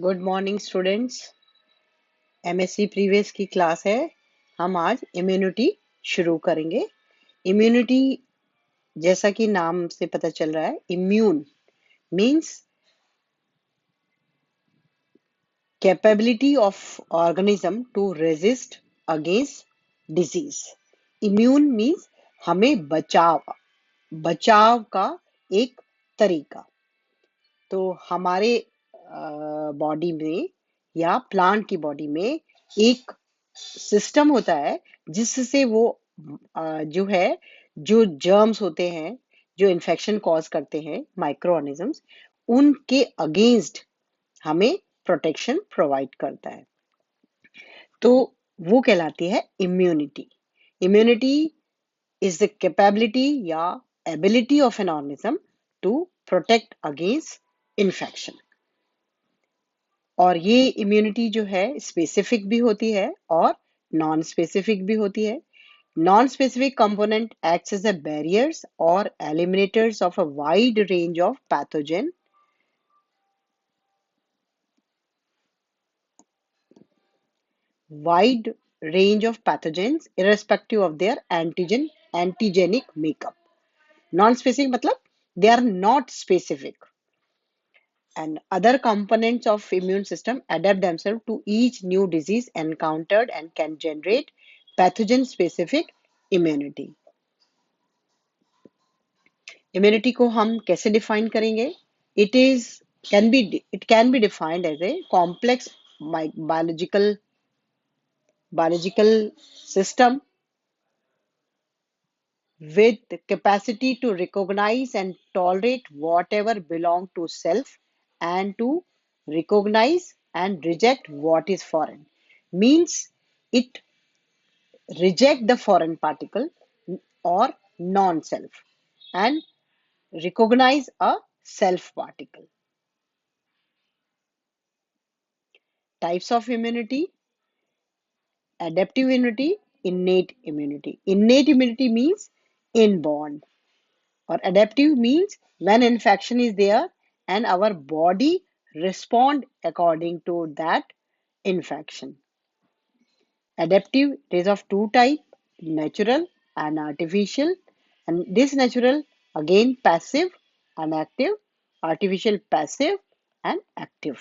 Good morning students. MSc previous की class है। हम आज इम्यूनिटी शुरू करेंगे। इम्यूनिटी जैसा कि नाम से पता चल रहा है, immune means capability of organism to resist against disease. Immune means हमें बचाव का एक तरीका। तो हमारे बॉडी में या प्लांट की बॉडी में एक सिस्टम होता है जिससे वो जो है, जो जर्म्स होते हैं, जो इन्फेक्शन कॉज करते हैं, माइक्रो ऑर्गेनिजम्स, उनके अगेंस्ट हमें प्रोटेक्शन प्रोवाइड करता है। तो वो कहलाती है immunity. Immunity is the capability या ability of an organism to protect against infection. और ये इम्यूनिटी जो है स्पेसिफिक भी होती है और नॉन स्पेसिफिक भी होती है। Non specific component acts as a barriers or eliminators of a wide range of pathogens irrespective of their antigenic makeup. Non-specific मतलब they are not specific, and other components of immune system adapt themselves to each new disease encountered and can generate pathogen specific immunity. Immunity को हम कैसे define करेंगे? It is can be defined as a complex biological system with the capacity to recognize and tolerate whatever belong to self, and to recognize and reject what is foreign. Means it reject the foreign particle or non-self and recognize a self particle. Types of immunity: adaptive immunity, innate immunity. Innate immunity means inborn, or adaptive means when infection is there and our body respond according to that infection. Adaptive, it is of two type: natural and artificial. And this natural, again, passive and active; artificial, passive and active.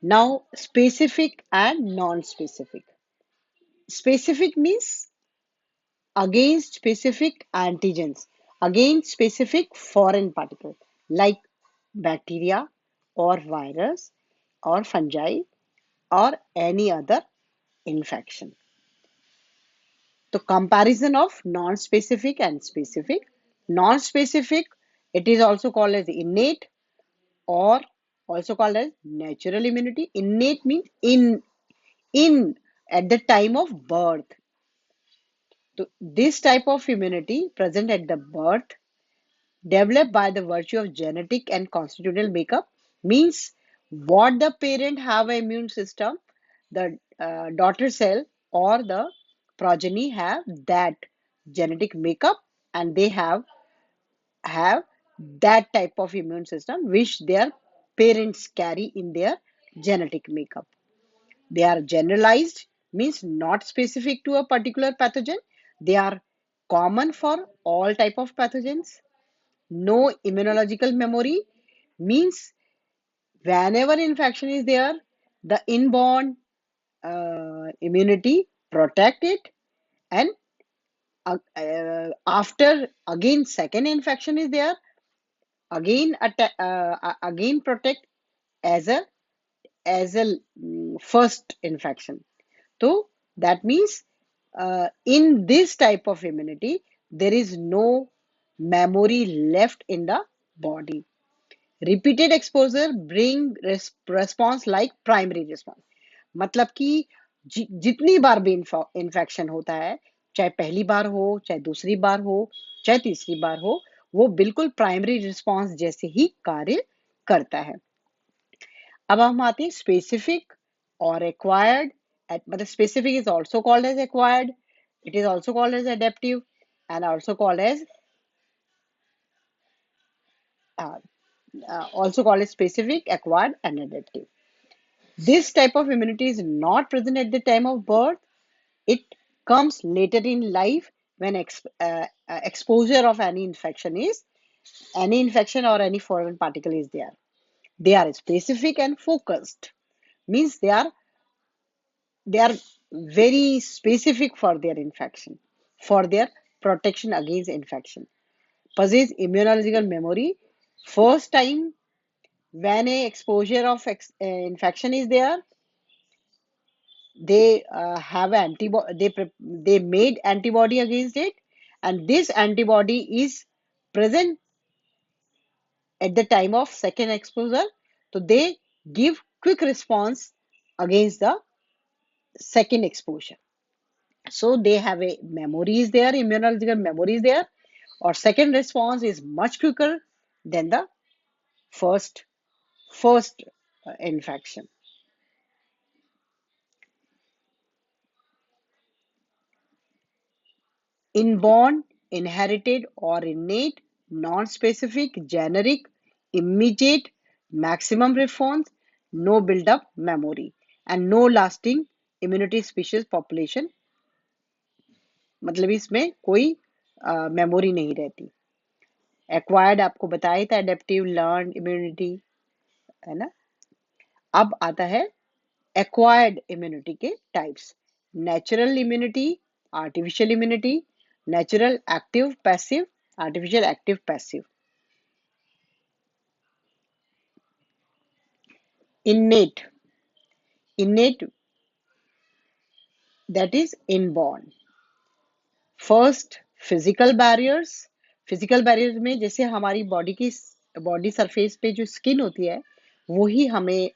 Now, specific and non-specific. Specific means against specific antigens, against specific foreign particles like bacteria or virus or fungi or any other infection. So comparison of non-specific and specific. Non-specific, it is also called as innate or also called as natural immunity. Innate means in at the time of birth. So this type of immunity present at the birth, developed by the virtue of genetic and constitutional makeup, means what the parent have an immune system, the daughter cell or the progeny have that genetic makeup, and they have that type of immune system which their parents carry in their genetic makeup. They are generalized, means not specific to a particular pathogen. They are common for all type of pathogens. No immunological memory, means whenever infection is there, the inborn immunity protect it, and after again second infection is there, again again protect as a first infection. So that means in this type of immunity, there is no memory left in the body. Repeated exposure bring response like primary response. मतलब कि जितनी बार भी infection होता है, चाहे पहली बार हो, चाहे दूसरी बार हो, चाहे तीसरी बार हो, वो बिल्कुल प्राइमरी रिस्पांस जैसे ही कार्य करता है। अब हम आते हैं स्पेसिफिक और एक्वायर्ड। मतलब specific is also called as acquired, it is also called as adaptive, and also called as also called as specific, acquired, and adaptive. This type of immunity is not present at the time of birth. It comes later in life when exposure of any infection or any foreign particle is there. They are specific and focused, means they are very specific for their infection, for their protection against infection. Possess immunological memory. First time when a exposure of infection is there, they have antibody. They made antibody against it, and this antibody is present at the time of second exposure. So they give quick response against the second exposure. So they have a memory is there, immunological memory is there, or second response is much quicker than the first first infection. Inborn, inherited, or innate, non-specific, generic, immediate, maximum response, no build-up memory, and no lasting immunity species population. मतलब इसमें कोई memory नहीं रहती. Acquired आपको बताया था, adaptive, learn, immunity, है ना. अब आता है एक्वायर्ड इम्यूनिटी के types. Natural immunity, artificial immunity, natural active passive, artificial active passive. Innate, innate, that is inborn. First physical barriers में जैसे हमारी बॉडी सरफेस पे जो स्किन होती है, वही हमें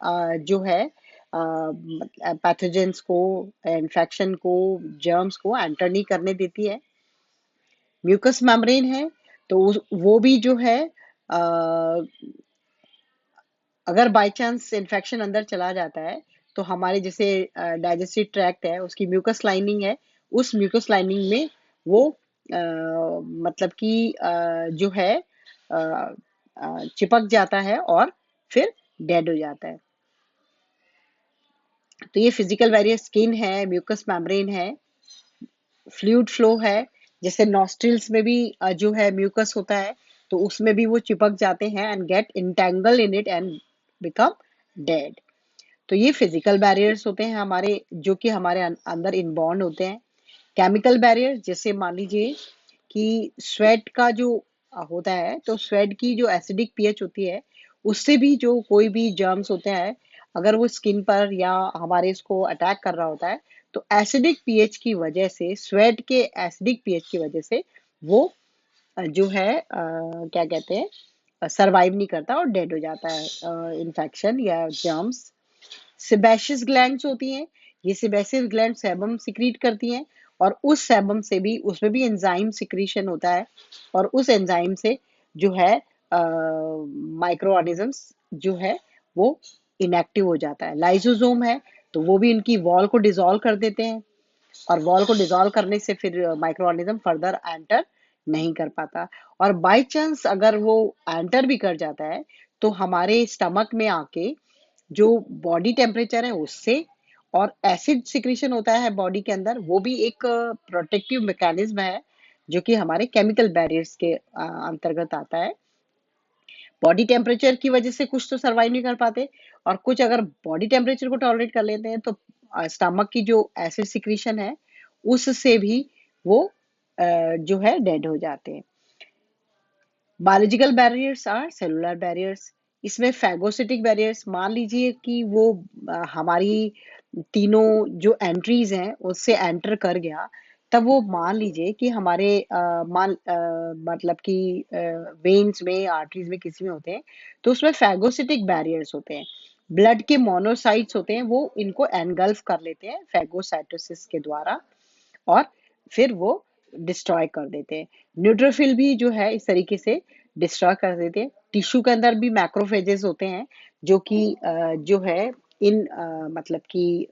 जो है पैथोजेंस को, इन्फेक्शन को, जर्म्स को एंटर नहीं करने देती है. म्यूकस मेम्ब्रेन है, तो वो भी जो है अगर बाय चांस इन्फेक्शन अंदर चला जाता है, तो हमारे जैसे डाइजेस्टिव ट्रैक्ट है, उसकी म्यूकस लाइनिंग है, उस म्यूकस लाइनिंग में वो मतलब कि जो है चिपक जाता है और फिर डेड हो जाता है. तो ये फिजिकल बैरियर स्किन है, म्यूकस मेम्ब्रेन है, फ्लूइड फ्लो है. जैसे नॉस्ट्रिल्स में भी जो है म्यूकस होता है, तो उसमें भी वो चिपक जाते हैं and get entangle in it and become dead. तो ये फिजिकल बैरियर्स होते हैं हमारे, जो कि हमारे अंदर इनबॉर्न होते हैं. केमिकल बैरियर, जैसे मान लीजिए कि स्वेट का जो होता है, तो स्वेट की जो एसिडिक पीएच होती है, उससे भी जो कोई भी जर्म्स होते हैं, अगर वो स्किन पर या हमारे इसको अटैक कर रहा होता है, तो एसिडिक पीएच की वजह से, स्वेट के एसिडिक पीएच की वजह से वो जो है क्या कहते हैं, सरवाइव नहीं करता और डेड हो जाता है इन्फेक्शन या जर्म्स. सेबेशियस ग्लैंड्स होती हैं. ये सेबेशियस ग्लैंड सेबम सिक्रीट करती हैं, और उस सेबम से भी, उसमें भी एंजाइम सिक्रीशन होता है, और उस एंजाइम से जो है माइक्रो ऑर्गेनिजम्स जो है वो इनएक्टिव हो जाता है. लाइसोसोम है, तो वो भी इनकी वॉल को डिसॉल्व कर देते हैं, और वॉल को डिसॉल्व करने से फिर माइक्रो ऑर्गेनिज्म फर्दर एंटर नहीं कर पाता. और बाय चांस अगर वो एंटर भी कर जाता है, तो हमारे स्टमक में आके जो बॉडी टेम्परेचर है उससे, और एसिड सिक्रीशन होता है बॉडी के अंदर, वो भी एक प्रोटेक्टिव मैकेनिज्म है, जो कि हमारे केमिकल बैरियर्स के अंतर्गत आता है. बॉडी टेम्परेचर की वजह से कुछ तो सरवाइव नहीं कर पाते, और कुछ अगर बॉडी टेम्परेचर को टॉलरेट कर लेते हैं, तो स्टमक की जो एसिड सिक्रीशन है उससे भी वो जो है डेड हो जाते हैं. Biological barriers are cellular barriers. इसमें फैगोसिटिक बैरियर्स, मान लीजिए कि वो हमारी तीनों जो एंट्रीज हैं उससे एंटर कर गया, तब वो मान लीजिए कि हमारे मतलब कि वेन्स में, आर्टरीज में, किसी में होते हैं, तो उसमें फैगोसिटिक बैरियर्स होते हैं. ब्लड के मोनोसाइट्स होते हैं, वो इनको एनगल्फ कर लेते हैं फैगोसाइटोसिस के द्वारा, और फिर वो डिस्ट्रॉय कर देते हैं. न्यूट्रोफिल भी जो है इस तरीके से डिस्ट्रॉय कर देते हैं. टिश्यू के अंदर भी मैक्रोफेजेस होते हैं, जो कि जो है इन मतलब कि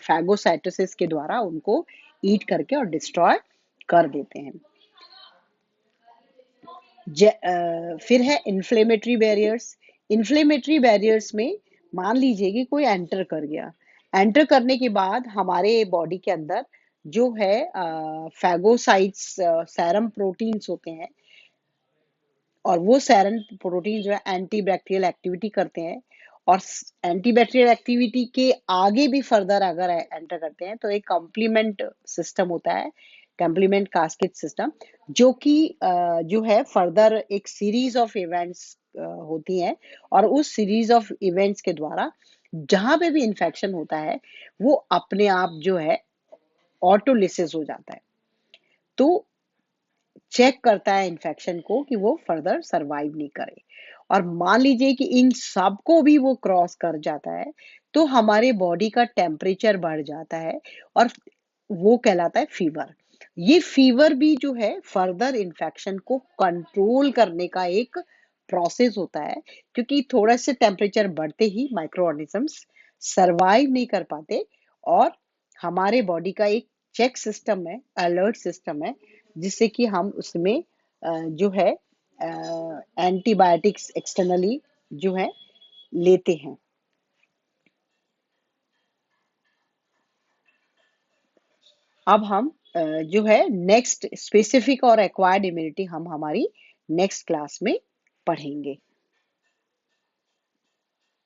फैगोसाइटोसिस के द्वारा उनको ईट करके और डिस्ट्रॉय कर देते हैं. फिर है इन्फ्लेमेटरी बैरियर्स. इन्फ्लेमेटरी बैरियर्स में मान लीजिए कि कोई एंटर कर गया। एंटर करने के बाद हमारे बॉडी के अंदर जो है फैगोसाइट्स सेरम प्रोटीन्स होते हैं, और वो सेरम प्रोटीन जो है एंटीबैक्टीरियल एक्टिविटी करते हैं, और एंटीबैक्टीरियल एक्टिविटी के आगे भी फर्दर अगर एंटर करते हैं तो एक कॉम्प्लीमेंट सिस्टम होता है, कॉम्प्लीमेंट कास्केट सिस्टम, जो कि जो है फर्दर एक सीरीज ऑफ इवेंट्स होती हैं, और उस सीरीज ऑफ इवेंट्स के द्वारा जहां पे भी इन्फेक्शन होता है वो अपने आप जो है ऑटोलिसिस हो जाता है, तो चेक करता है इन्फेक्शन को कि वो फर्दर सरवाइव नहीं करे। और मान लीजिए कि इन सबको भी वो क्रॉस कर जाता है, तो हमारे बॉडी का टेम्परेचर बढ़ जाता है, और वो कहलाता है फीवर। ये फीवर भी जो है फर्दर इन्फेक्शन को कंट्रोल करने का एक प्रोसेस होता है, क्योंकि थोड़ा से टेम्परेचर बढ़ते ही माइक्रो ऑर्गेनिजम्स सरवाइव नहीं कर पाते, और हमारे बॉडी का एक चेक सिस्टम है, अलर्ट सिस्टम है, जिससे कि हम उसमें जो है एंटीबायोटिक्स एक्सटर्नली जो है लेते हैं। अब हम जो है नेक्स्ट स्पेसिफिक और एक्वायर्ड इम्यूनिटी हम हमारी नेक्स्ट क्लास में पढ़ेंगे।